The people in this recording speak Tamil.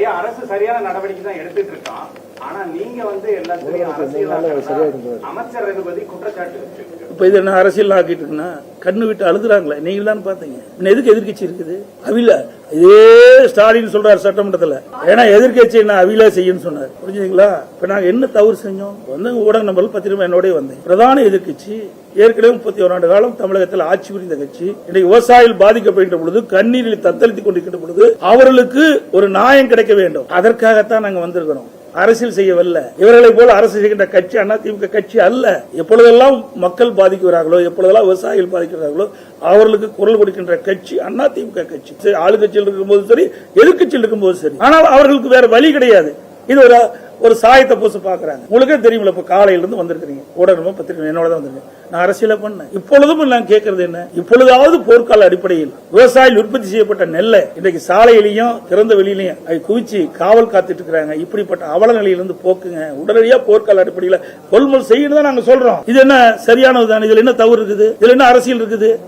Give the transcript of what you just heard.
ஐயா அரசு சரியான நடவடிக்கை தான் எடுத்துட்டு இருக்கோம். ஆனா நீங்க எல்லாத்தையும் அமைச்சர் ரகுபதி குற்றச்சாட்டு வச்சிருக்கு. இப்ப இது என்ன அரசியல் ஆக்கிட்டு இருக்குன்னா கண்ணு விட்டு அழுதுறாங்களே, நீங்க தான் பாத்தீங்க. எதுக்கு எதிர்கட்சி இருக்குது? அவில இதே ஸ்டாலின் சொல்றாரு சட்டமன்றத்துல, ஏன்னா எதிர்கட்சி என்ன அவில செய்யும் சொன்னார். புரிஞ்சுங்களா? இப்ப நாங்க என்ன தவறு செஞ்சோம்? ஊடக நம்பர் பத்திரிகை என்னோட வந்தேன். பிரதான எதிர்கட்சி ஏற்கனவே 31 ஆண்டு காலம் தமிழகத்தில் ஆட்சி புரிந்த கட்சி. இன்றைக்கு விவசாயிகள் பாதிக்கப்படுகின்ற பொழுது, கண்ணீரில் தத்தளித்துக் கொண்டிருக்கின்ற பொழுது அவர்களுக்கு ஒரு நியாயம் கிடைக்க வேண்டும். அதற்காகத்தான் நாங்க வந்திருக்கிறோம். அரசியல் செய்யவில்லை. இவர்களை போல அரசு செய்கின்ற கட்சி அதிமுக கட்சி அல்ல. எப்பொழுதெல்லாம் மக்கள் பாதிக்கிறார்களோ, எப்பொழுதெல்லாம் விவசாயிகள் பாதிக்கிறார்களோ அவர்களுக்கு குரல் கொடுக்கின்ற கட்சி அதிமுக கட்சி. ஆளுங்கட்சியில் இருக்கும்போது சரி, எதிர்கட்சியில் இருக்கும்போது சரி. ஆனால் அவர்களுக்கு வேற வழி கிடையாது. இது ஒரு சாயத்தை பூச பாக்குறாங்க. உங்களுக்கே தெரியுமில்ல, இப்ப காலையில இருந்து வந்திருக்கீங்க, ஊடகமா பத்திரிகை என்னோட தான் வந்திருக்கேன். நான் அரசியல பண்ணேன். இப்பொழுதும் நான் கேட்கறது என்ன, இப்பொழுதாவது போர்க்கால அடிப்படையில் விவசாயிகள் உற்பத்தி செய்யப்பட்ட நெல்லை இன்றைக்கு சாலையிலையும் திறந்த வெளியிலையும் அதை குவிச்சு காவல் காத்துட்டு இருக்கிறாங்க. இப்படிப்பட்ட அவல நிலையிலிருந்து போக்குங்க. உடனடியா போர்க்கால அடிப்படையில் கொள்முதல் செய்யணும் தான் நாங்க சொல்றோம். இது என்ன சரியானதுதான்? இதுல என்ன தவறு இருக்குது? இதுல என்ன அரசியல் இருக்குது?